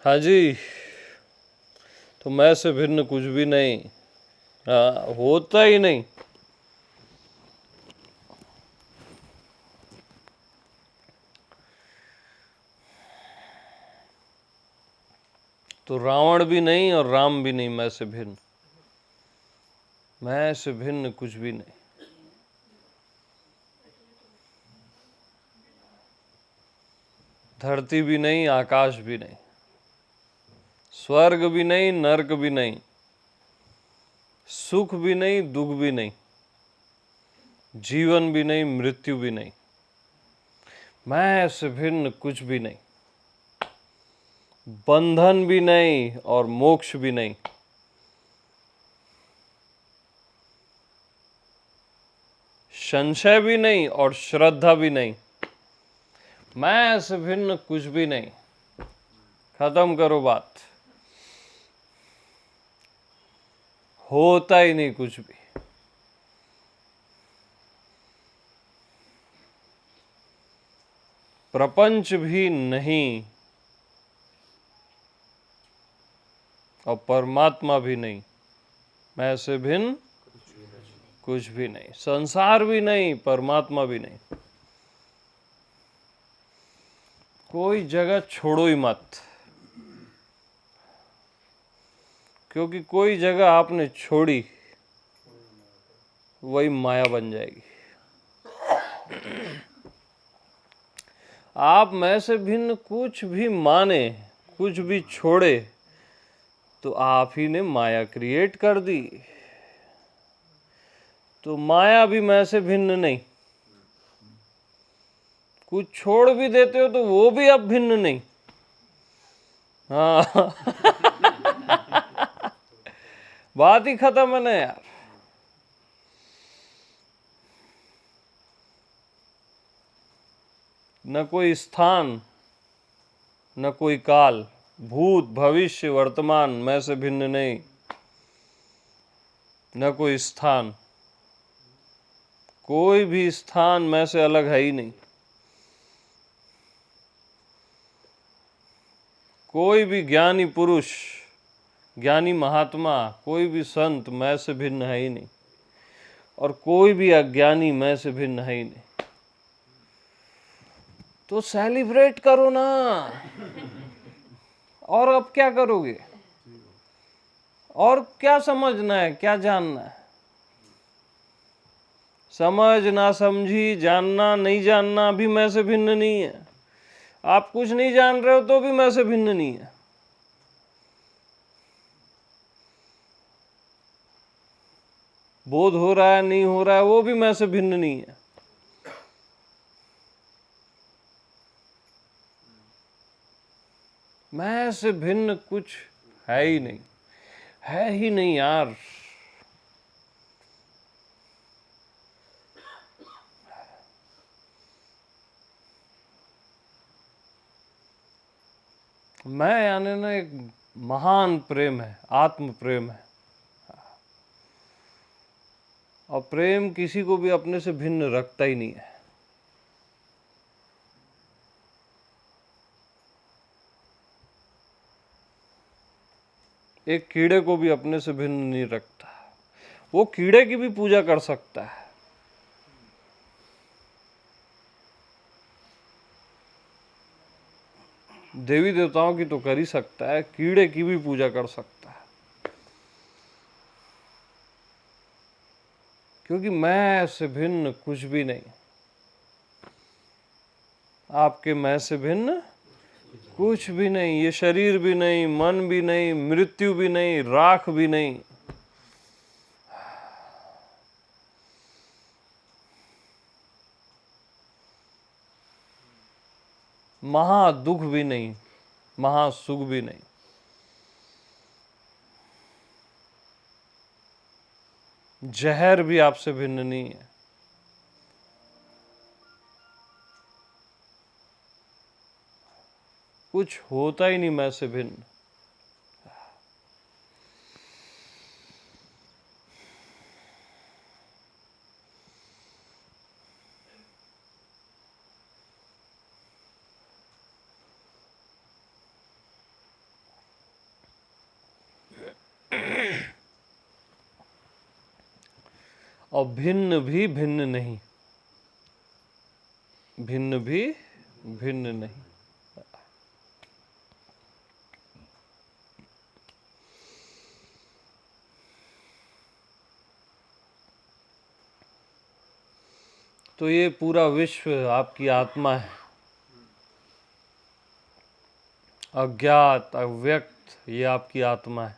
हाँ जी। तो मैं से भिन्न कुछ भी नहीं। हाँ, होता ही नहीं। तो रावण भी नहीं और राम भी नहीं, मैं से भिन्न। मैं से भिन्न कुछ भी नहीं। धरती भी नहीं, आकाश भी नहीं, स्वर्ग भी नहीं, नरक भी नहीं, सुख भी नहीं, दुख भी नहीं, जीवन भी नहीं, मृत्यु भी नहीं। मैं से भिन्न कुछ भी नहीं। बंधन भी नहीं और मोक्ष भी नहीं। संशय भी नहीं और श्रद्धा भी नहीं। मैं से भिन्न कुछ भी नहीं। खत्म करो बात। होता ही नहीं कुछ भी। प्रपंच भी नहीं और परमात्मा भी नहीं। मैं से भिन्न कुछ भी नहीं। संसार भी नहीं, परमात्मा भी नहीं। कोई जगह छोड़ो ही मत, क्योंकि कोई जगह आपने छोड़ी वही माया बन जाएगी। आप मैं से भिन्न कुछ भी माने, कुछ भी छोड़े, तो आप ही ने माया क्रिएट कर दी। तो माया भी मैं से भिन्न नहीं। कुछ छोड़ भी देते हो तो वो भी अब भिन्न नहीं। हाँ। बात ही खत्म है ना यार। न कोई स्थान, न कोई काल, भूत भविष्य वर्तमान मैं से भिन्न नहीं। न कोई स्थान, कोई भी स्थान मैं से अलग है ही नहीं। कोई भी ज्ञानी पुरुष, ज्ञानी महात्मा, कोई भी संत मैं से भिन्न है ही नहीं। और कोई भी अज्ञानी मैं से भिन्न है ही नहीं। तो सेलिब्रेट करो ना। और अब क्या करोगे? और क्या समझना है, क्या जानना है? समझ ना समझी, जानना नहीं जानना भी मैं से भिन्न नहीं है। आप कुछ नहीं जान रहे हो तो भी मैं से भिन्न नहीं है। बोध हो रहा है नहीं हो रहा है वो भी मैं से भिन्न नहीं है। मैं से भिन्न कुछ है ही नहीं, है ही नहीं यार। मैं यानी ना एक महान प्रेम है, आत्म प्रेम है। और प्रेम किसी को भी अपने से भिन्न रखता ही नहीं है। एक कीड़े को भी अपने से भिन्न नहीं रखता। वो कीड़े की भी पूजा कर सकता है। देवी देवताओं की तो कर ही सकता है, कीड़े की भी पूजा कर सकता है। क्योंकि मैं से भिन्न कुछ भी नहीं। आपके मैं से भिन्न कुछ भी नहीं। ये शरीर भी नहीं, मन भी नहीं, मृत्यु भी नहीं, राख भी नहीं। महा दुख भी नहीं, महा सुख भी नहीं। जहर भी आपसे भिन्न नहीं है। कुछ होता ही नहीं मैं से भिन्न। और भिन्न भी भिन्न नहीं, भिन्न भी भिन्न नहीं। तो ये पूरा विश्व आपकी आत्मा है, अज्ञात अव्यक्त, ये आपकी आत्मा है,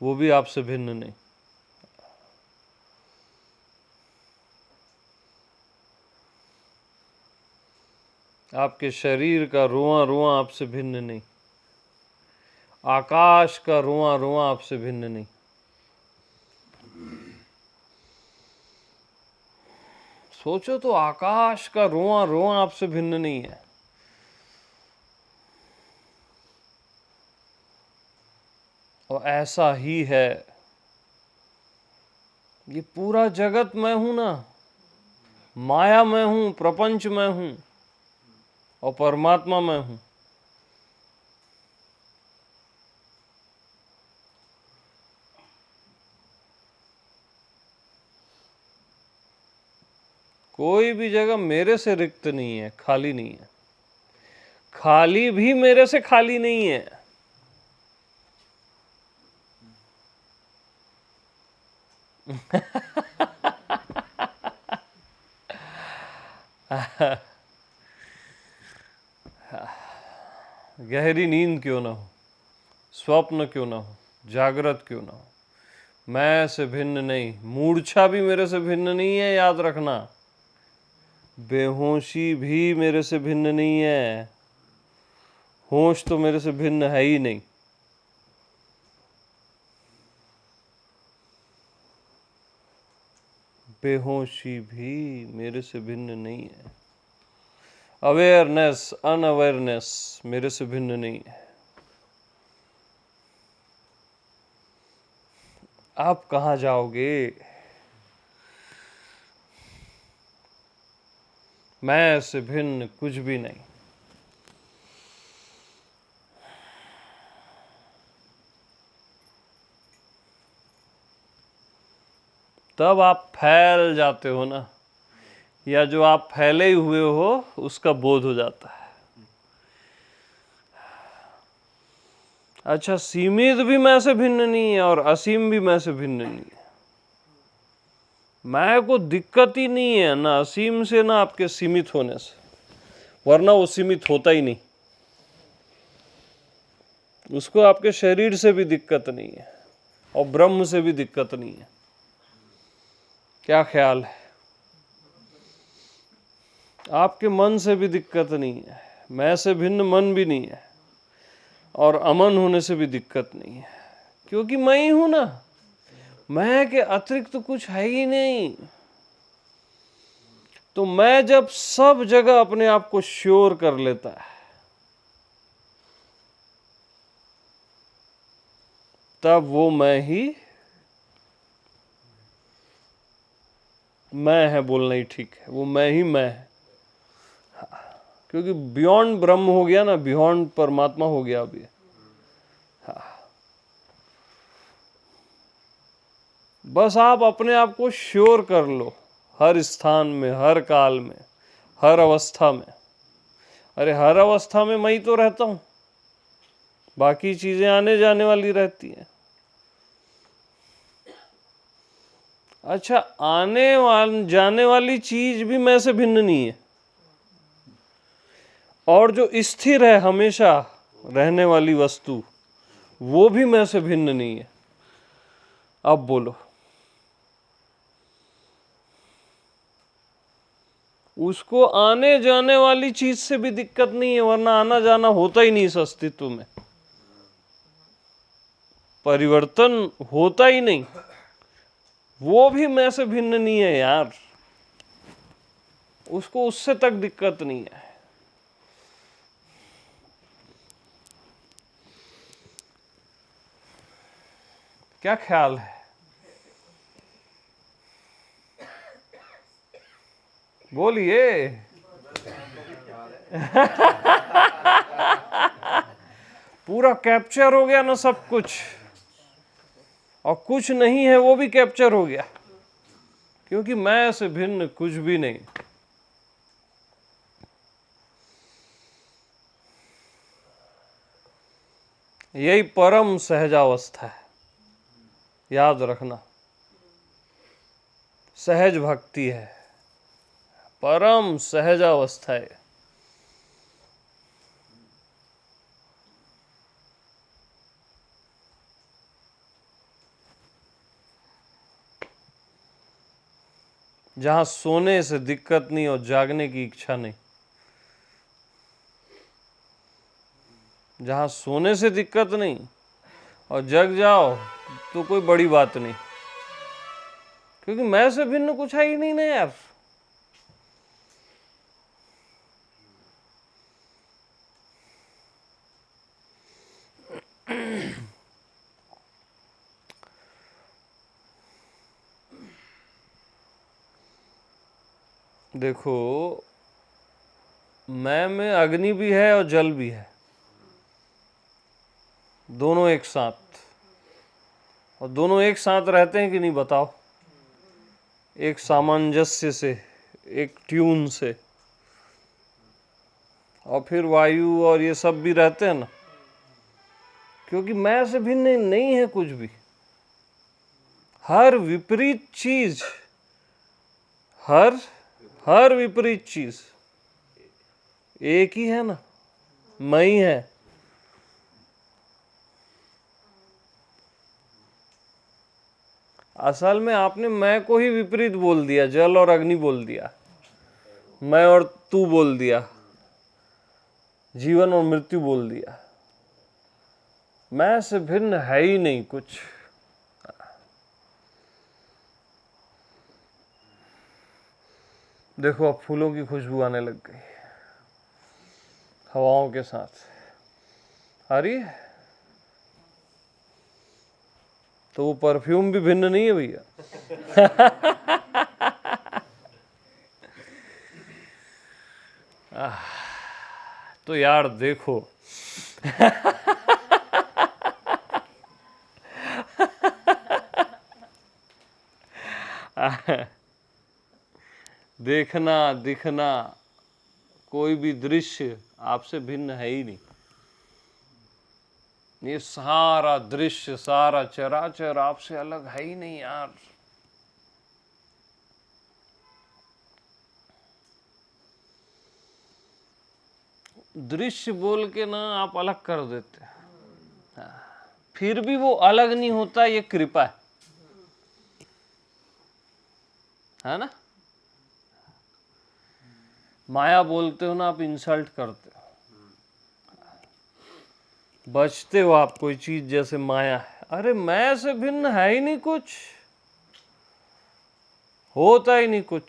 वो भी आपसे भिन्न नहीं। आपके शरीर का रोआ रोआ आपसे भिन्न नहीं, आकाश का रोआ रोआ आपसे भिन्न नहीं। सोचो तो, आकाश का रोआ रोआ आपसे भिन्न नहीं है। और ऐसा ही है, ये पूरा जगत मैं हूं ना, माया मैं हूं, प्रपंच मैं हूं और परमात्मा मैं हूं। कोई भी जगह मेरे से रिक्त नहीं है, खाली नहीं है, खाली भी मेरे से खाली नहीं है। गहरी नींद क्यों ना हो, स्वप्न क्यों ना हो, जागृत क्यों ना हो, मैं से भिन्न नहीं। मूर्छा भी मेरे से भिन्न नहीं है, याद रखना। बेहोशी भी मेरे से भिन्न नहीं है, होश तो मेरे से भिन्न है ही नहीं। बेहोशी भी मेरे से भिन्न नहीं है, अवेयरनेस अनअवेयरनेस मेरे से भिन्न नहीं है। आप कहाँ जाओगे? मैं से भिन्न कुछ भी नहीं। तब आप फैल जाते हो ना, या जो आप फैले हुए हो उसका बोध हो जाता है। अच्छा, सीमित भी मैं से भिन्न नहीं है और असीम भी मैं से भिन्न नहीं है। मैं को दिक्कत ही नहीं है ना असीम से ना आपके सीमित होने से, वरना वो सीमित होता ही नहीं। उसको आपके शरीर से भी दिक्कत नहीं है और ब्रह्म से भी दिक्कत नहीं है। क्या ख्याल है? आपके मन से भी दिक्कत नहीं है, मैं से भिन्न मन भी नहीं है और अमन होने से भी दिक्कत नहीं है, क्योंकि मैं ही हूं ना। मैं के अतिरिक्त तो कुछ है ही नहीं। तो मैं जब सब जगह अपने आप को श्योर कर लेता है, तब वो मैं ही मैं है, बोलना ही ठीक है। वो मैं ही मैं है, क्योंकि बियॉन्ड ब्रह्म हो गया ना, बियॉन्ड परमात्मा हो गया अभी। बस आप अपने आप को श्योर कर लो, हर स्थान में, हर काल में, हर अवस्था में। अरे हर अवस्था में मैं ही तो रहता हूं, बाकी चीजें आने जाने वाली रहती हैं। अच्छा, जाने वाली चीज भी मैं से भिन्न नहीं है, और जो स्थिर है हमेशा रहने वाली वस्तु, वो भी मैं से भिन्न नहीं है। अब बोलो, उसको आने जाने वाली चीज से भी दिक्कत नहीं है, वरना आना जाना होता ही नहीं इस अस्तित्व में, परिवर्तन होता ही नहीं। वो भी मैं से भिन्न नहीं है यार, उसको उससे तक दिक्कत नहीं है। क्या ख्याल है? बोलिए। पूरा कैप्चर हो गया ना सब कुछ, और कुछ नहीं है वो भी कैप्चर हो गया। क्योंकि मैं से भिन्न कुछ भी नहीं। यही परम सहजावस्था है, याद रखना। सहज भक्ति है, परम सहजावस्था है। जहां सोने से दिक्कत नहीं और जागने की इच्छा नहीं। जहां सोने से दिक्कत नहीं और जग जाओ तो कोई बड़ी बात नहीं, क्योंकि मैं से भिन्न कुछ है ही नहीं ना यार। देखो, मैं में अग्नि भी है और जल भी है, दोनों एक साथ। और दोनों एक साथ रहते हैं कि नहीं बताओ? एक सामंजस्य से, एक ट्यून से। और फिर वायु और ये सब भी रहते हैं ना, क्योंकि मैं से भिन्न नहीं है कुछ भी। हर विपरीत चीज, हर विपरीत चीज एक ही है ना, मैं ही है। असल में आपने मैं को ही विपरीत बोल दिया, जल और अग्नि बोल दिया, मैं और तू बोल दिया, जीवन और मृत्यु बोल दिया। मैं से भिन्न है ही नहीं कुछ। देखो, अब फूलों की खुशबू आने लग गई हवाओं के साथ। आ रही है? तो वो परफ्यूम भी भिन्न नहीं है भैया। तो यार देखो, देखना दिखना कोई भी दृश्य आपसे भिन्न है ही नहीं। ये सारा दृश्य, सारा चराचर आपसे अलग है ही नहीं यार। दृश्य बोल के ना आप अलग कर देते हैं, फिर भी वो अलग नहीं होता, ये कृपा है ना। माया बोलते हो ना आप, इंसल्ट करते हो, बचते हो आप कोई चीज जैसे माया है। अरे मैं से भिन्न है ही नहीं कुछ, होता ही नहीं कुछ।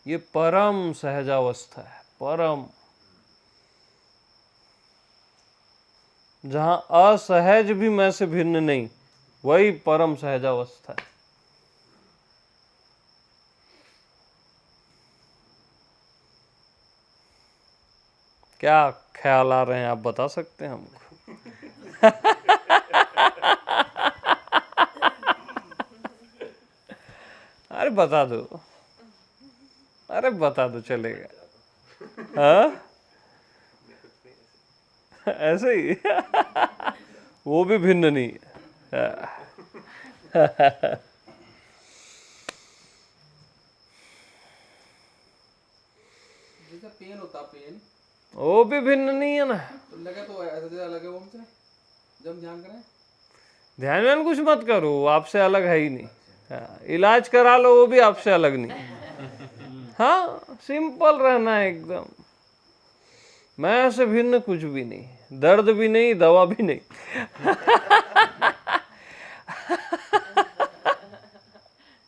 ये परम सहजावस्था है, परम। जहां असहज भी मैं से भिन्न नहीं, वही परम सहजावस्था है। क्या ख्याल आ रहे हैं आप बता सकते हैं हमको? अरे बता दो, अरे बता दो, चलेगा। हाँ, ऐसे ही। वो भी भिन्न नहीं है। जैसे पेन होता, पेन वो भी भिन्न नहीं है ना। तो लगे तो ऐसे लगे वो हमसे, जब हम ध्यान करें। ध्यान में कुछ मत करो, वो आपसे अलग है ही नहीं। हाँ, इलाज करा लो, वो भी आपसे अलग नहीं। हाँ, सिंपल रहना है एकदम। मैं से भिन्न कुछ भी नहीं, दर्द भी नहीं, दवा भी नहीं।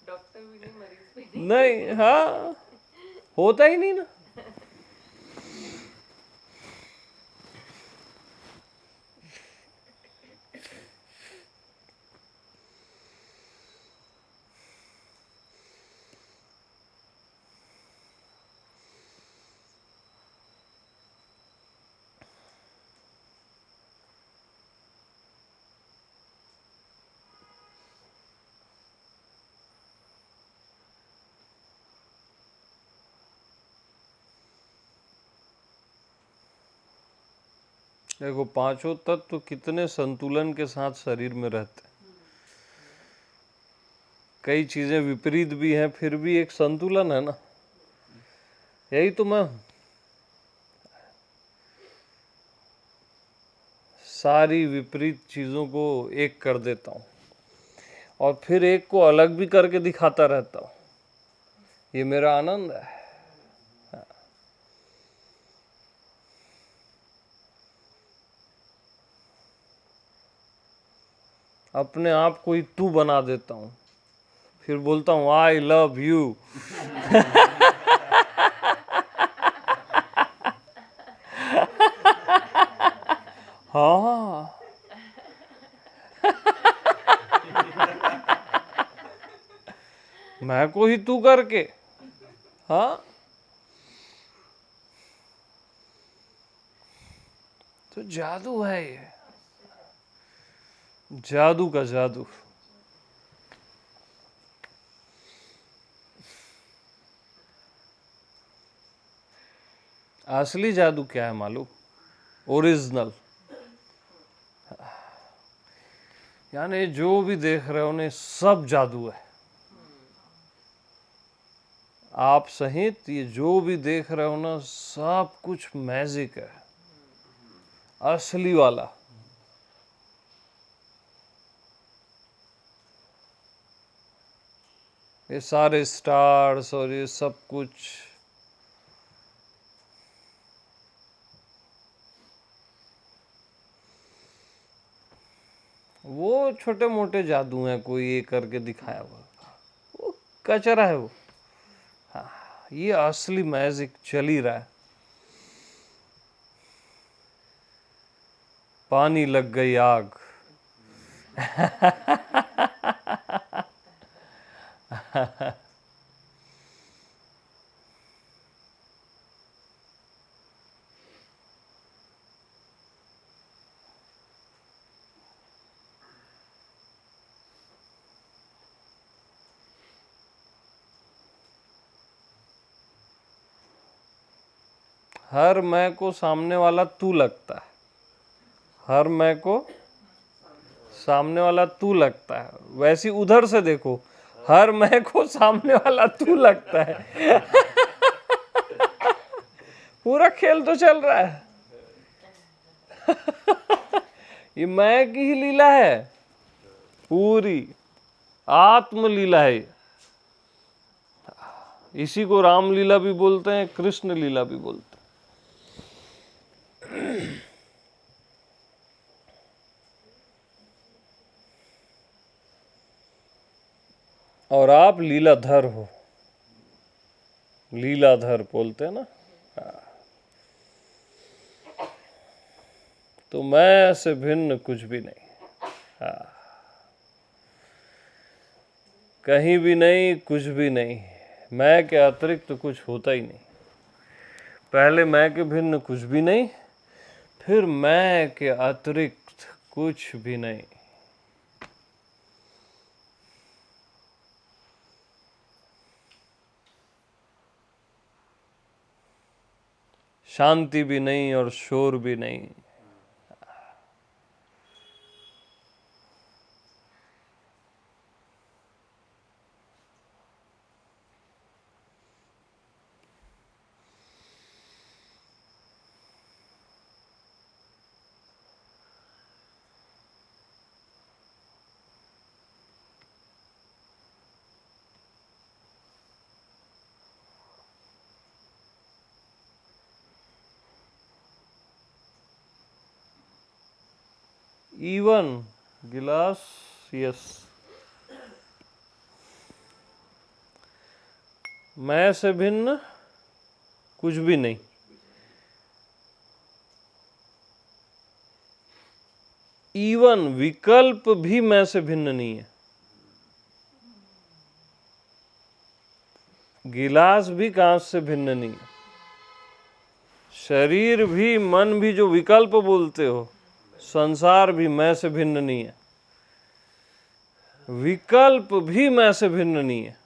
डॉक्टर भी नहीं, मरीज भी नहीं। नहीं, हाँ, होता ही नहीं ना। देखो पांचों तत्व कितने संतुलन के साथ शरीर में रहते हैं। कई चीजें विपरीत भी हैं, फिर भी एक संतुलन है ना। यही तो मैं सारी विपरीत चीजों को एक कर देता हूँ और फिर एक को अलग भी करके दिखाता रहता हूँ। ये मेरा आनंद है। अपने आप को ही तू बना देता हूँ, फिर बोलता हूँ आई लव यू। हाँ मैं को ही तू करके। हाँ तो जादू है ये, जादू का जादू। असली जादू क्या है मालूम? ओरिजिनल। यानी जो भी देख रहे हो ने सब जादू है। आप सहित ये जो भी देख रहे हो ना, सब कुछ मैजिक है, असली वाला। ये सारे स्टार्स और ये सब कुछ वो छोटे मोटे जादू हैं, कोई ये करके दिखाया हुआ, वो कचरा है वो। हाँ, ये असली मैजिक चल ही रहा है। पानी लग गई आग। हर मैं को सामने वाला तू लगता है, हर मैं को सामने वाला तू लगता है। वैसी उधर से देखो, हर मैं को सामने वाला तू लगता है। पूरा खेल तो चल रहा है। ये मैं की ही लीला है, पूरी आत्मलीला है ये। इसी को रामलीला भी बोलते हैं, कृष्ण लीला भी बोलते हैं। और आप लीलाधर हो, लीलाधर बोलते हैं ना। तो मैं से भिन्न कुछ भी नहीं। कहीं भी नहीं, कुछ भी नहीं। मैं के अतिरिक्त तो कुछ होता ही नहीं। पहले मैं के भिन्न कुछ भी नहीं, फिर मैं के अतिरिक्त कुछ भी नहीं। शांति भी नहीं और शोर भी नहीं। इवन गिलास, यस, मैं से भिन्न कुछ भी नहीं। इवन विकल्प भी मैं से भिन्न नहीं है। गिलास भी कांच से भिन्न नहीं है। शरीर भी, मन भी जो विकल्प बोलते हो, संसार भी मैं से भिन्न नहीं है। विकल्प भी मैं से भिन्न नहीं है।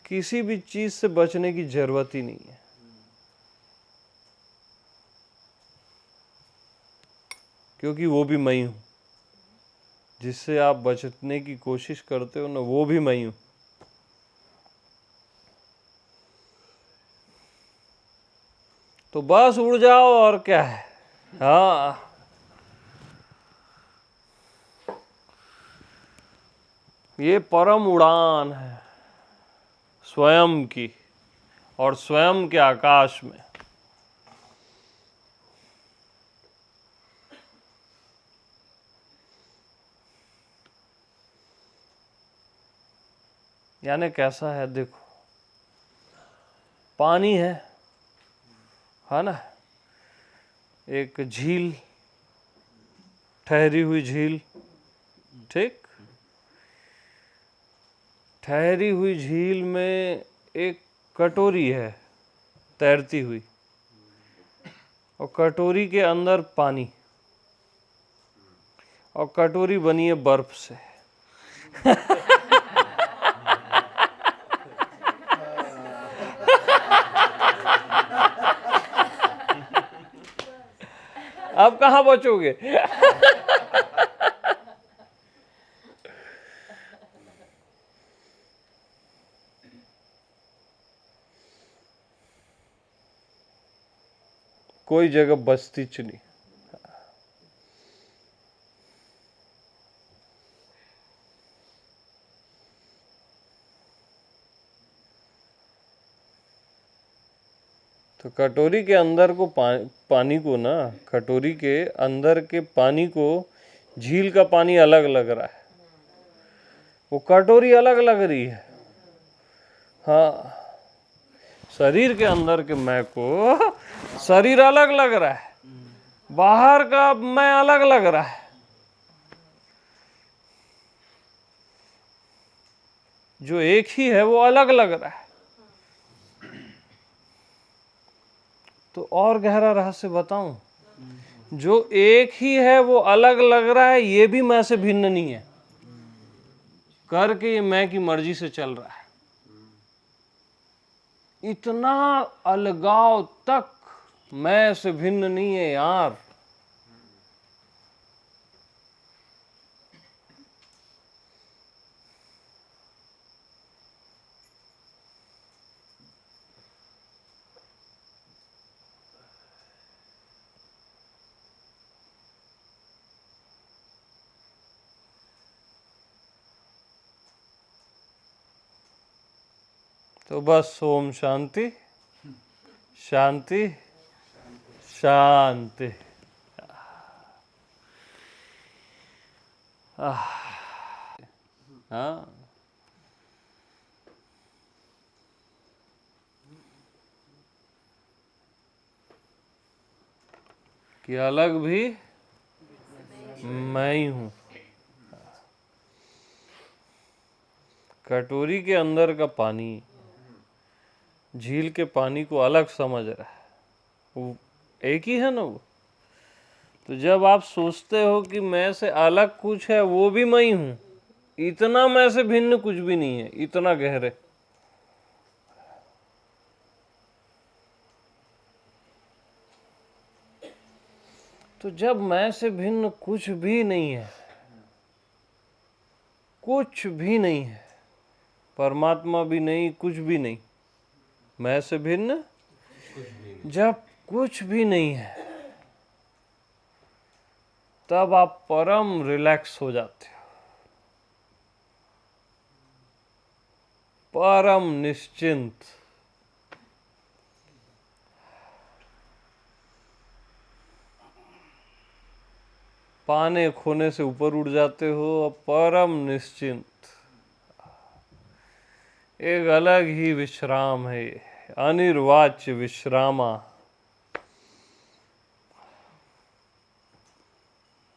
किसी भी चीज से बचने की जरूरत ही नहीं है। क्योंकि वो भी मैं हूं। जिससे आप बचने की कोशिश करते हो ना, वो भी मैं हूं। तो बस उड़ जाओ, और क्या है। हाँ, ये परम उड़ान है स्वयं की, और स्वयं के आकाश में। यानी कैसा है, देखो, पानी है ना, एक झील, ठहरी हुई झील, ठीक। ठहरी हुई झील में एक कटोरी है तैरती हुई, और कटोरी के अंदर पानी, और कटोरी बनी है बर्फ से। अब कहाँ बचोगे। कोई जगह बचती च नहीं। तो कटोरी के अंदर को पानी को ना, कटोरी के अंदर के पानी को झील का पानी अलग लग रहा है, वो कटोरी अलग लग रही है। हाँ, शरीर के अंदर के मैं को शरीर अलग लग रहा है, बाहर का मैं अलग लग रहा है। जो एक ही है वो अलग लग रहा है। तो और गहरा रहस्य बताऊं, जो एक ही है वो अलग लग रहा है, ये भी मैं से भिन्न नहीं है, करके ये मैं की मर्जी से चल रहा है। इतना अलगाव तक मैं से भिन्न नहीं है यार। तो बस ओम शांति शांति शांति। हाँ, कि अलग भी मैं ही हूं। कटोरी के अंदर का पानी झील के पानी को अलग समझ रहा है, वो एक ही है ना वो। तो जब आप सोचते हो कि मैं से अलग कुछ है, वो भी मैं ही हूं, इतना मैं से भिन्न कुछ भी नहीं है, इतना गहरे। तो जब मैं से भिन्न कुछ भी नहीं है, कुछ भी नहीं है, परमात्मा भी नहीं, कुछ भी नहीं, मैं से भिन्न जब कुछ भी नहीं है, तब आप परम रिलैक्स हो जाते हो, परम निश्चिंत। पाने खोने से ऊपर उड़ जाते हो, और परम निश्चिंत। एक अलग ही विश्राम है ये, अनिर्वाच्य विश्रामा।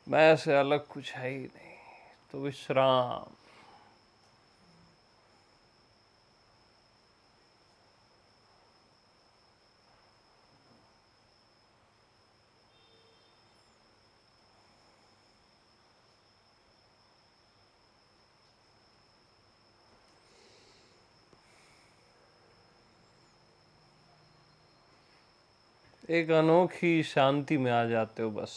मैं से अलग कुछ है ही नहीं, तो विश्राम। एक अनोखी शांति में आ जाते हो बस।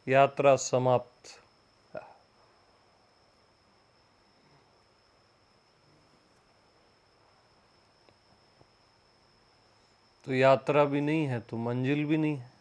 यात्रा समाप्त। तो यात्रा भी नहीं है तो मंजिल भी नहीं है।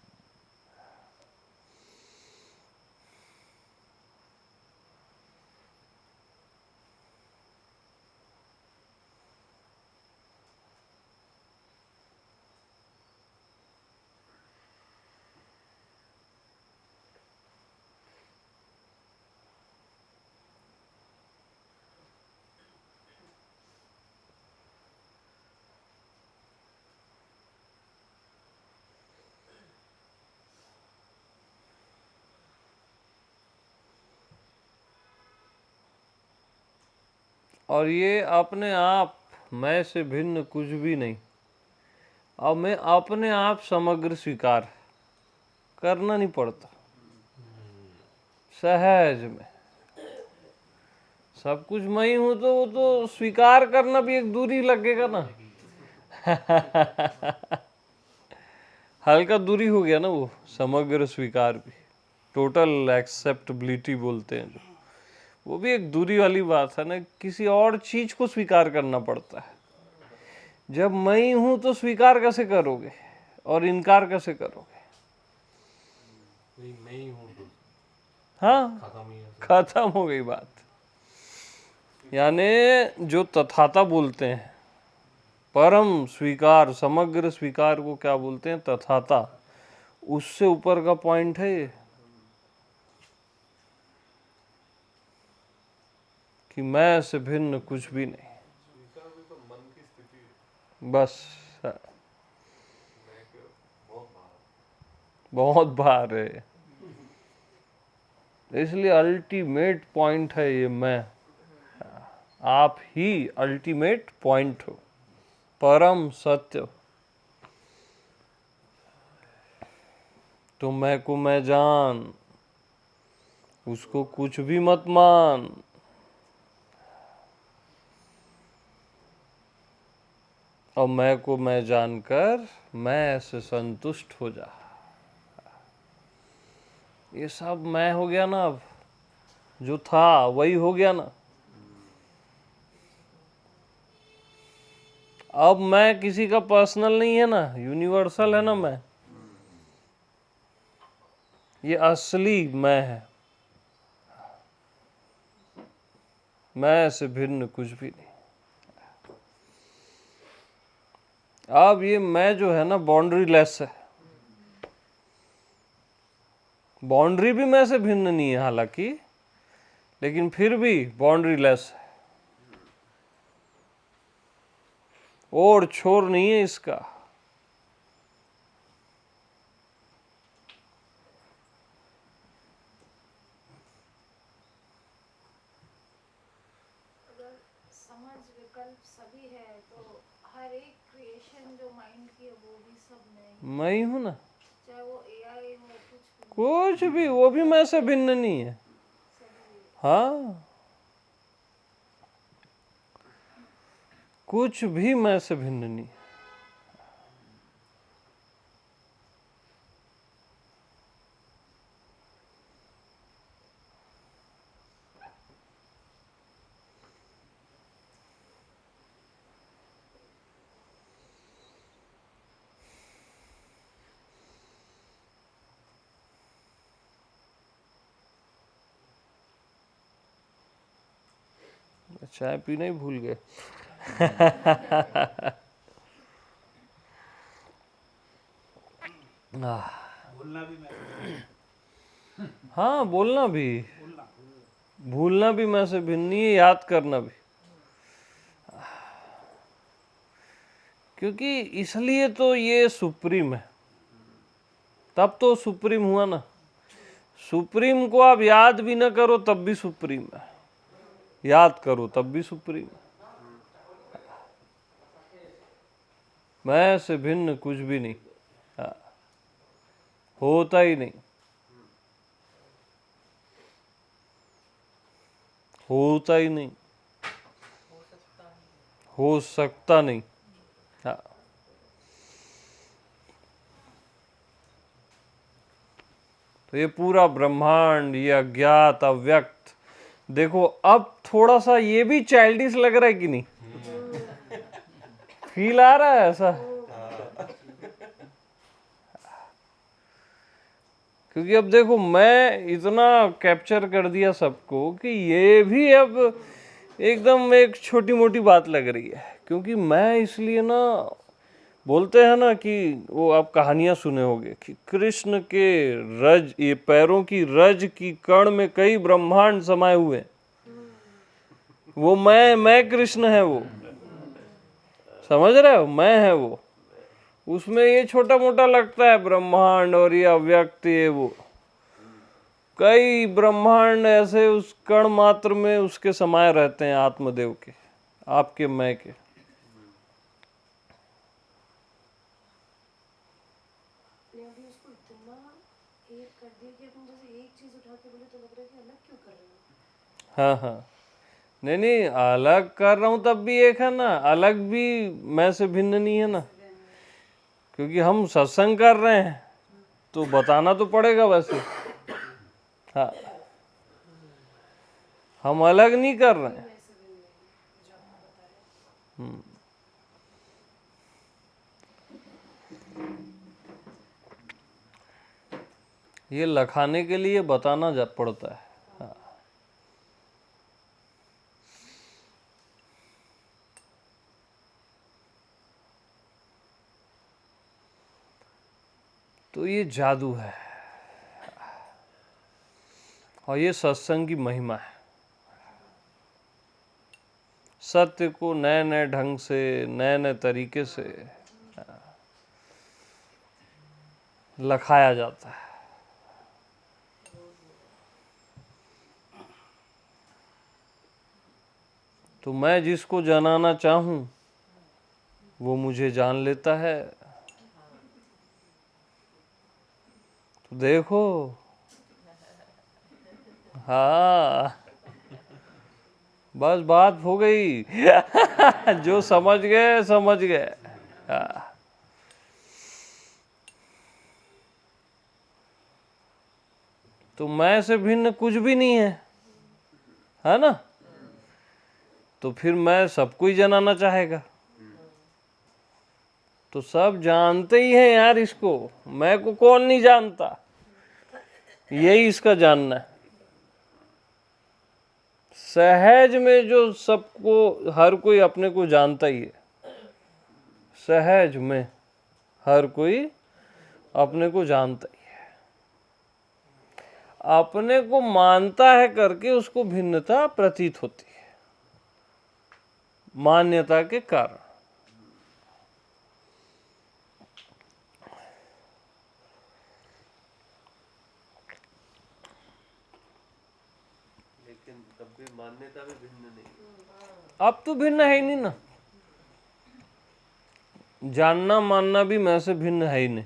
और ये अपने आप मैं से भिन्न कुछ भी नहीं। अब मैं अपने आप समग्र स्वीकार करना नहीं पड़ता, सहज में सब कुछ मैं ही हूं। तो वो तो स्वीकार करना भी एक दूरी लगेगा ना। हल्का दूरी हो गया ना वो समग्र स्वीकार भी। टोटल एक्सेप्टेबिलिटी बोलते हैं जो, वो भी एक दूरी वाली बात है ना। किसी और चीज को स्वीकार करना पड़ता है। जब मैं ही हूं तो स्वीकार कैसे करोगे और इनकार कैसे करोगे? मैं ही हूँ तो हाँ, खत्म हो गई बात। यानी जो तथाता बोलते हैं, परम स्वीकार, समग्र स्वीकार को क्या बोलते हैं? तथाता। उससे ऊपर का पॉइंट है ये कि मैं से भिन्न कुछ भी नहीं। बस बहुत बार है, इसलिए अल्टीमेट पॉइंट है ये मैं। आप ही अल्टीमेट पॉइंट हो, परम सत्य। तो मैं को मैं जान, उसको कुछ भी मत मान। और मैं को मैं जानकर मैं से संतुष्ट हो जा। ये सब मैं हो गया ना। अब जो था वही हो गया ना। अब मैं किसी का पर्सनल नहीं है ना, यूनिवर्सल है ना मैं। ये असली मैं है, मैं से भिन्न कुछ भी नहीं। अब ये मैं जो है ना बाउंड्री लेस है। बाउंड्री भी मैं से भिन्न नहीं है हालांकि, लेकिन फिर भी बाउंड्री लेस है। और छोर नहीं है इसका। अगर समझ विकल्प सभी है तो हर एक क्रिएशन जो माइंड की है वो भी सब में मैं ही हूं ना। चाहे वो एआई हो कुछ भी, वो भी मैं से भिन्न नहीं है। हाँ, कुछ भी मैं से भिन्न नहीं। चाय पीना ही भूल गए। बोलना भी मैं हाँ, बोलना भी, भूलना भी मैं से भिन्न नहीं है, याद करना भी। क्योंकि इसलिए तो ये सुप्रीम है, तब तो सुप्रीम हुआ ना। सुप्रीम को आप याद भी ना करो तब भी सुप्रीम है, याद करो तब भी सुप्रीम है। मैं से भिन्न कुछ भी नहीं। होता ही नहीं, होता ही नहीं, हो सकता नहीं। हाँ, तो ये पूरा ब्रह्मांड, ये अज्ञात अव्यक्त, देखो अब थोड़ा सा ये भी चाइल्डिश लग रहा है कि नहीं? फील आ रहा है ऐसा? क्योंकि अब देखो मैं इतना कैप्चर कर दिया सबको कि ये भी अब एकदम एक छोटी मोटी बात लग रही है। क्योंकि मैं इसलिए ना, बोलते हैं ना कि वो आप कहानियां सुने होंगे कि कृष्ण के रज, ये पैरों की रज की कण में कई ब्रह्मांड समाये हुए हैं। वो मैं कृष्ण है, वो समझ रहे हो, मैं है वो। उसमें ये छोटा मोटा लगता है ब्रह्मांड और ये अव्यक्त, ये वो कई ब्रह्मांड ऐसे उस कण मात्र में उसके समाये रहते हैं, आत्मदेव के, आपके मैं के। अभी उसको इतना एक कर दिया कि अपन जैसे एक चीज उठा के बोले तो लग रहा है कि अलग क्यों कर रहे हो। हाँ हाँ, नहीं नहीं, अलग कर रहा हूं तब भी एक है ना, अलग भी मैं से भिन्न नहीं है ना। क्योंकि हम सत्संग कर रहे हैं तो बताना तो पड़ेगा वैसे। हाँ, हम अलग नहीं कर रहे हैं। ये लखाने के लिए बताना जा पड़ता है। हाँ। तो ये जादू है और ये सत्संग की महिमा है। सत्य को नए नए ढंग से, नए नए तरीके से लखाया जाता है। तो मैं जिसको जानाना चाहूं वो मुझे जान लेता है। तो देखो, हाँ, बस बात हो गई। जो समझ गए समझ गए। हाँ। तो मैं से भिन्न कुछ भी नहीं है ना? तो फिर मैं सबको ही जनाना चाहेगा। तो सब जानते ही हैं यार इसको, मैं को कौन नहीं जानता, यही इसका जानना है। सहज में जो सबको, हर कोई अपने को जानता ही है। सहज में हर कोई अपने को जानता ही है। अपने को मानता है करके उसको भिन्नता प्रतीत होती है, मान्यता के कारण। लेकिन तब भी मान्यता भी भिन्न नहीं। अब तो भिन्न है ही नहीं ना। जानना मानना भी मैं से भिन्न है ही नहीं।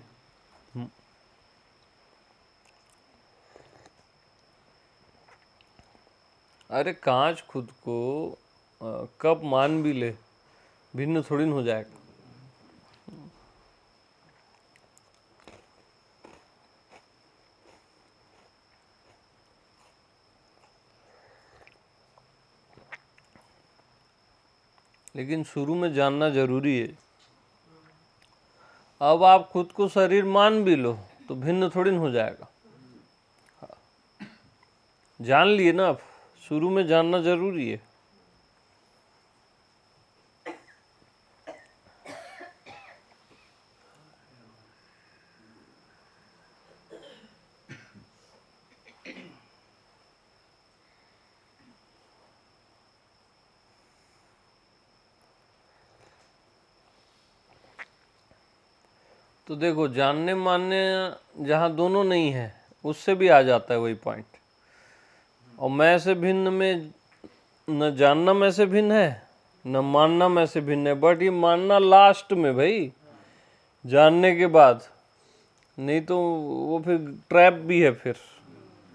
अरे कांच खुद को कब मान भी ले, भिन्न थोड़ी न हो जाएगा। लेकिन शुरू में जानना जरूरी है। अब आप खुद को शरीर मान भी लो तो भिन्न थोड़ी न हो जाएगा। जान लिए ना आप, शुरू में जानना जरूरी है। तो देखो, जानने मानने जहाँ दोनों नहीं है उससे भी आ जाता है वही पॉइंट। और मैं से भिन्न में न जानना मैं से भिन्न है, न मानना मैं से भिन्न है। बट ये मानना लास्ट में भाई, जानने के बाद नहीं तो वो फिर ट्रैप भी है फिर,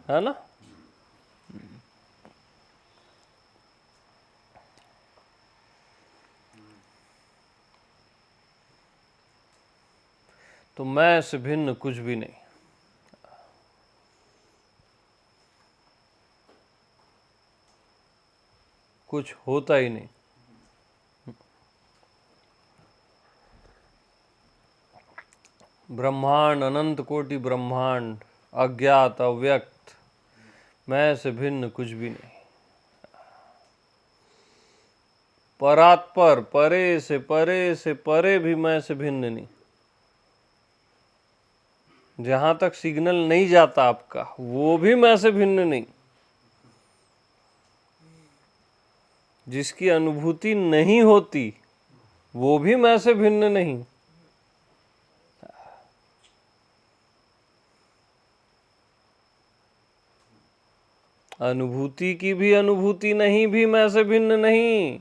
है ना। तो मैं से भिन्न कुछ भी नहीं। कुछ होता ही नहीं। ब्रह्मांड, अनंत कोटि ब्रह्मांड, अज्ञात अव्यक्त, मैं से भिन्न कुछ भी नहीं। परात्पर, परे से परे भी मैं से भिन्न नहीं। जहां तक सिग्नल नहीं जाता आपका, वो भी मैं से भिन्न नहीं। जिसकी अनुभूति नहीं होती, वो भी मैं से भिन्न नहीं। अनुभूति की भी अनुभूति नहीं भी मैं से भिन्न नहीं।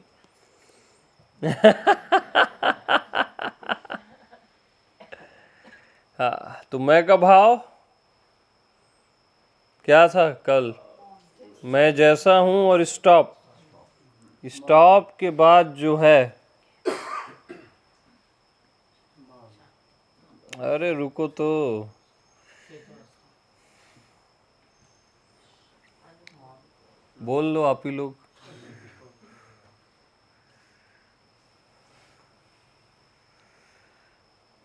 हाँ, तो मैं का भाव क्या था कल? मैं जैसा हूं और स्टॉप। स्टॉप के बाद जो है, अरे रुको तो, बोल लो आप ही लोग।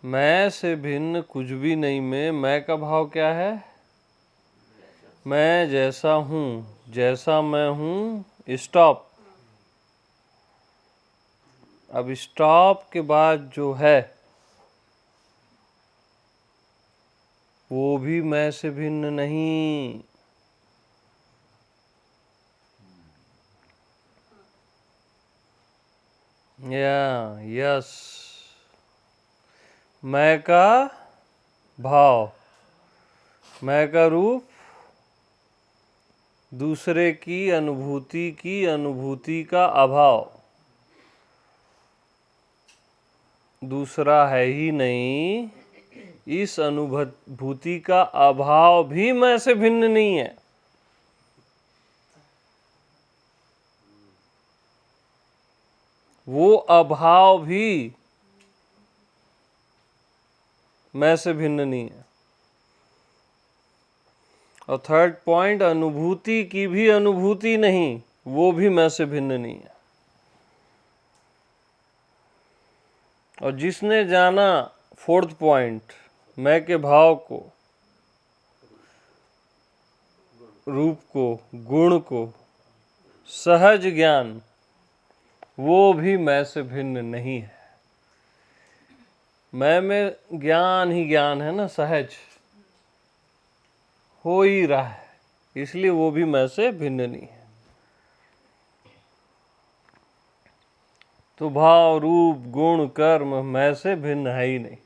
मैं से भिन्न कुछ भी नहीं में मैं का भाव क्या है? मैं जैसा हूं, जैसा मैं हूं, स्टॉप। अब स्टॉप के बाद जो है, वो भी मैं से भिन्न नहीं। यस, मैं का भाव, मैं का रूप, दूसरे की अनुभूति का अभाव। दूसरा है ही नहीं, इस अनुभूति का अभाव भी मैं से भिन्न नहीं है। वो अभाव भी मैं से भिन्न नहीं है। और थर्ड पॉइंट, अनुभूति की भी अनुभूति नहीं, वो भी मैं से भिन्न नहीं है। और जिसने जाना फोर्थ पॉइंट, मैं के भाव को, रूप को, गुण को, सहज ज्ञान, वो भी मैं से भिन्न नहीं है। मैं में ज्ञान ही ज्ञान है ना, सहज हो ही रहा है, इसलिए वो भी मैं से भिन्न नहीं है। तो भाव, रूप, गुण, कर्म मैं से भिन्न है ही नहीं।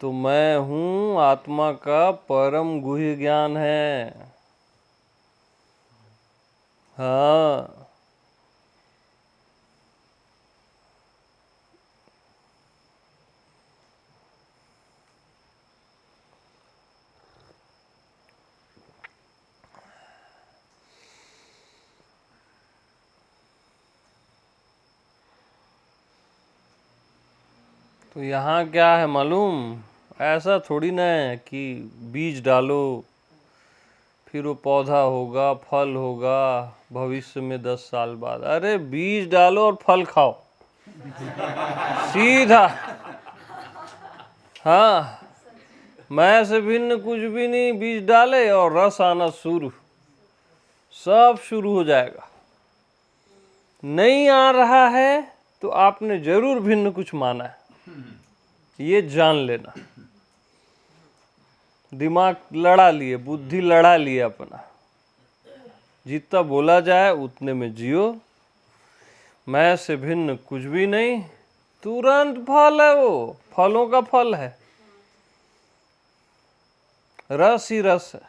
तो मैं हूं आत्मा का परम गुह्य ज्ञान है। हाँ, तो यहाँ क्या है मालूम? ऐसा थोड़ी ना है कि बीज डालो फिर वो पौधा होगा, फल होगा भविष्य में 10 साल बाद। अरे बीज डालो और फल खाओ सीधा। हाँ, मैं से भिन्न कुछ भी नहीं, बीज डाले और रस आना शुरू, सब शुरू हो जाएगा। नहीं आ रहा है तो आपने जरूर भिन्न कुछ माना है, ये जान लेना। दिमाग लड़ा लिए, बुद्धि लड़ा लिए अपना। जितना बोला जाए उतने में जियो। मैं से भिन्न कुछ भी नहीं, तुरंत फल है, वो फलों का फल है, रस ही रस है।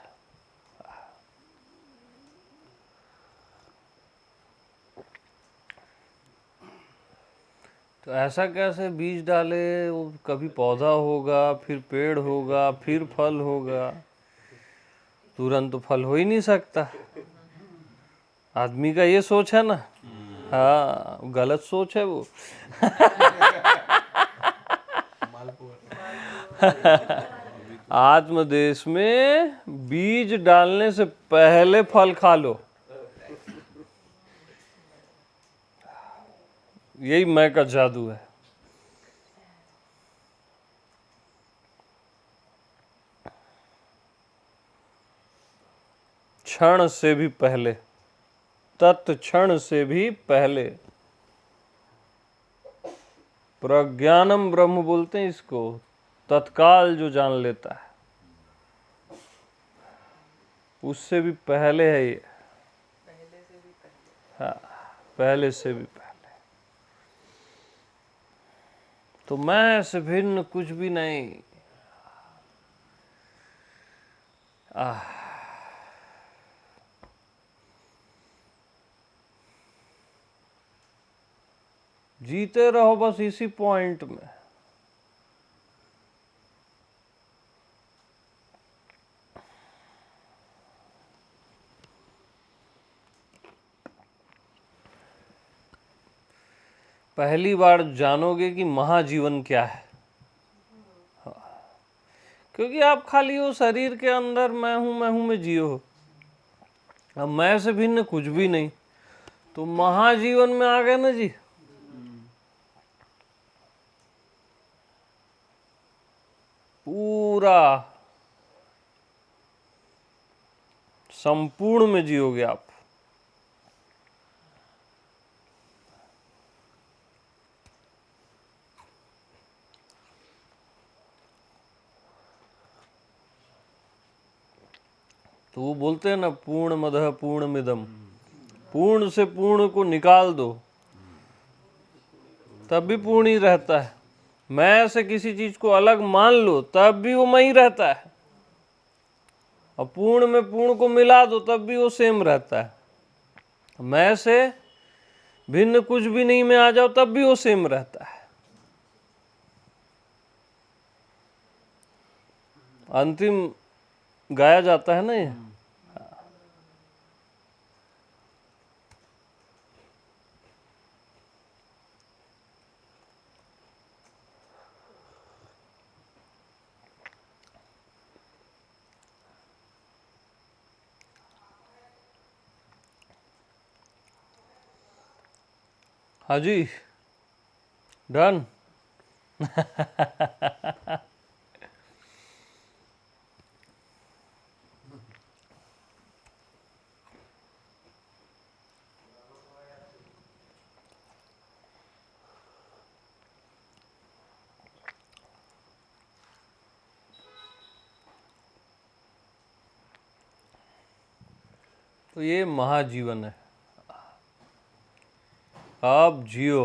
तो ऐसा कैसे बीज डाले, वो कभी पौधा होगा, फिर पेड़ होगा, फिर फल होगा, तुरंत तो फल हो ही नहीं सकता। आदमी का ये सोच है ना। हाँ, गलत सोच है वो। आत्मदेश में बीज डालने से पहले फल खा लो, यही मैं का जादू है। क्षण से भी पहले, तत्क्षण से भी पहले। प्रज्ञानम ब्रह्म बोलते हैं इसको, तत्काल जो जान लेता है, उससे भी पहले है ये। पहले से भी पहले। हाँ, पहले से भी पहले। तो मैं से भिन्न कुछ भी नहीं। जीते रहो बस इसी पॉइंट में। पहली बार जानोगे कि महाजीवन क्या है। हाँ। क्योंकि आप खाली वो शरीर के अंदर मैं हूं में जियो हो, अब मैं से भिन्न कुछ भी नहीं, तो महाजीवन में आ गए ना जी। पूरा संपूर्ण में जियोगे आप। तो वो बोलते हैं ना, पूर्ण मदः पूर्णमिदम्, पूर्ण से पूर्ण को निकाल दो तब भी पूर्ण ही रहता है। मैं से किसी चीज को अलग मान लो तब भी वो मैं ही रहता है, और पूर्ण में पूर्ण को मिला दो तब भी वो सेम रहता है। मैं से भिन्न कुछ भी नहीं में आ जाओ तब भी वो सेम रहता है। अंतिम गाया जाता है ना ये। हाँ जी, डन। तो ये महाजीवन है। आप जियो।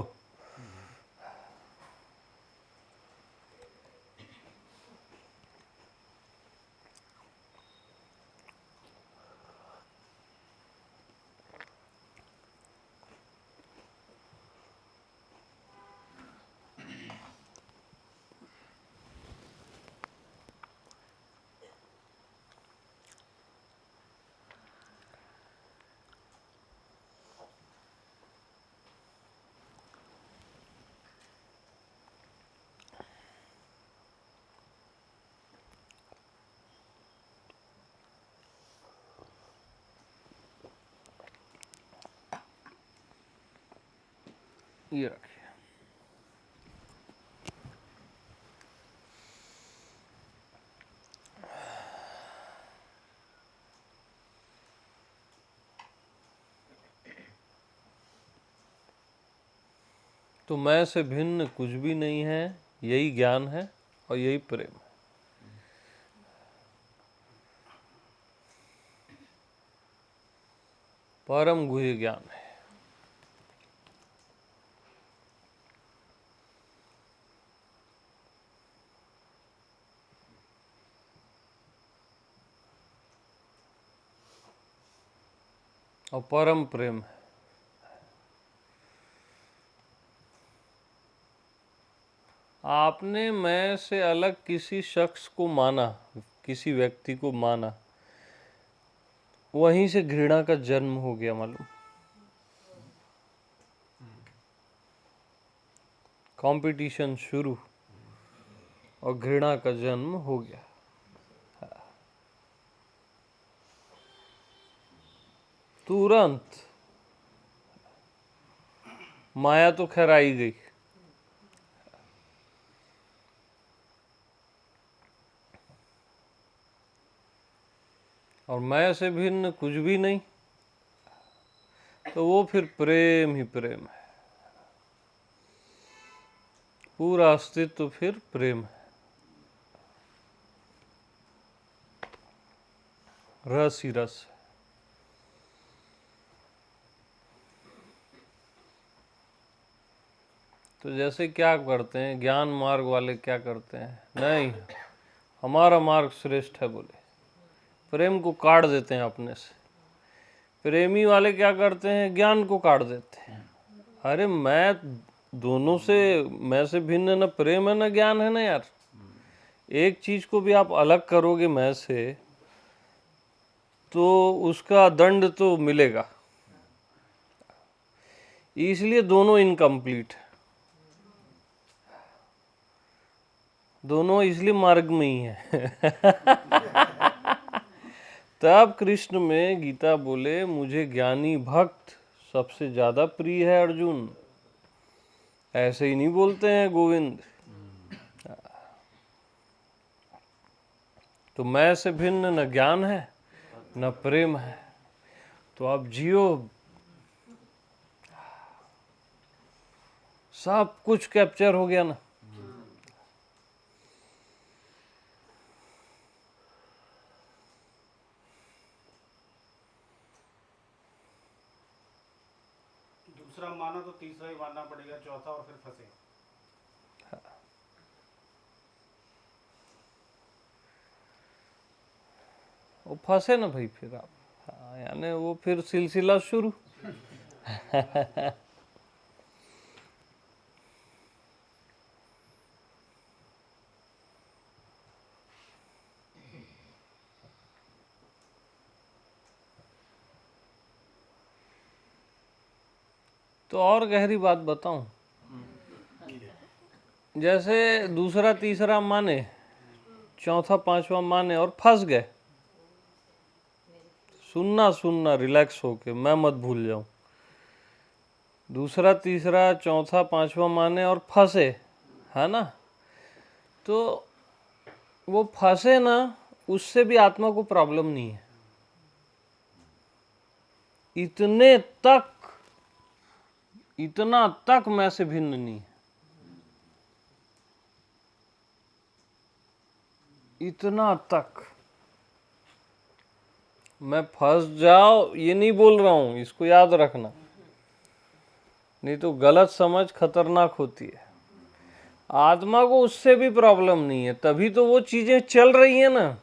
ये रखिए। तो मैं से भिन्न कुछ भी नहीं है, यही ज्ञान है और यही प्रेम है। परम गुह्य ज्ञान है। और परम प्रेम है। आपने मैं से अलग किसी शख्स को माना, किसी व्यक्ति को माना, वहीं से घृणा का जन्म हो गया। मालूम, कंपटीशन शुरू और घृणा का जन्म हो गया। तुरंत माया तो खैर आई गई। और मैं से भिन्न कुछ भी नहीं, तो वो फिर प्रेम ही प्रेम है। पूरा अस्तित्व फिर प्रेम है, रस ही रस है। तो जैसे क्या करते हैं ज्ञान मार्ग वाले, क्या करते हैं, नहीं हमारा मार्ग श्रेष्ठ है बोले, प्रेम को काट देते हैं अपने से। प्रेमी वाले क्या करते हैं, ज्ञान को काट देते हैं। अरे मैं दोनों से, मैं से भिन्न न प्रेम है न ज्ञान है ना यार। एक चीज को भी आप अलग करोगे मैं से, तो उसका दंड तो मिलेगा। इसलिए दोनों इनकम्प्लीट है, दोनों इसलिए मार्ग में ही है। तब कृष्ण में गीता बोले मुझे ज्ञानी भक्त सबसे ज्यादा प्रिय है अर्जुन। ऐसे ही नहीं बोलते हैं गोविंद। तो मैं से भिन्न न ज्ञान है न प्रेम है, तो आप जियो। सब कुछ कैप्चर हो गया ना। दूसरा माना तो तीसरा ही मानना पड़ेगा, चौथा और फिर फंसे। वो फंसे ना भाई फिर आप। हाँ, यानी वो फिर सिलसिला शुरू। तो और गहरी बात बताऊं, जैसे दूसरा तीसरा माने, चौथा पांचवा माने और फंस गए, सुनना सुनना रिलैक्स होके, मैं मत भूल जाऊं। दूसरा तीसरा चौथा पांचवा माने और फंसे, है ना, तो वो फंसे ना, उससे भी आत्मा को प्रॉब्लम नहीं है। इतना तक मैं से भिन्न नहीं है। इतना तक मैं फंस जाओ ये नहीं बोल रहा हूं, इसको याद रखना, नहीं तो गलत समझ खतरनाक होती है। आत्मा को उससे भी प्रॉब्लम नहीं है, तभी तो वो चीजें चल रही है ना।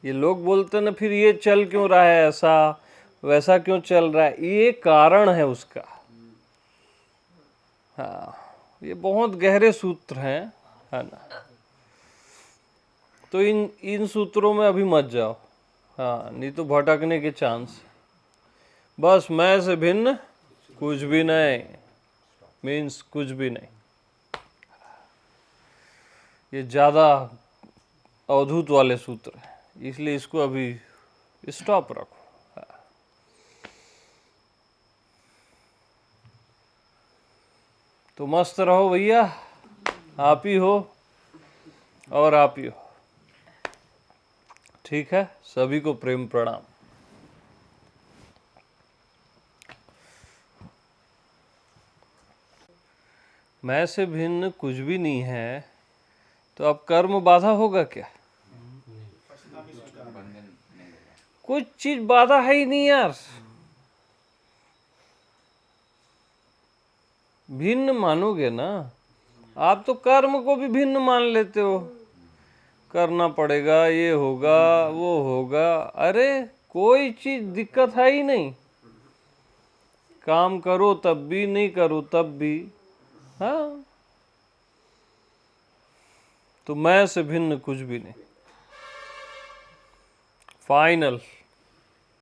ये लोग बोलते ना फिर ये चल क्यों रहा है, ऐसा वैसा क्यों चल रहा है, ये कारण है उसका। हाँ, ये बहुत गहरे सूत्र हैं, है ना। तो इन सूत्रों में अभी मत जाओ, हाँ, नहीं तो भटकने के चांस। बस मैं से भिन्न कुछ भी नहीं, मीन्स कुछ भी नहीं। ये ज्यादा अवधूत वाले सूत्र हैं, इसलिए इसको अभी स्टॉप रखो। तो मस्त रहो भैया, आप ही हो और आप ही हो। ठीक है, सभी को प्रेम प्रणाम। मैं से भिन्न कुछ भी नहीं है, तो अब कर्म बाधा होगा क्या? कुछ चीज बाधा है ही नहीं यार। भिन्न मानोगे ना, आप तो कर्म को भी भिन्न मान लेते हो, करना पड़ेगा, ये होगा वो होगा। अरे कोई चीज दिक्कत है ही नहीं, काम करो तब भी, नहीं करो तब भी। हाँ, तो मैं से भिन्न कुछ भी नहीं। फाइनल।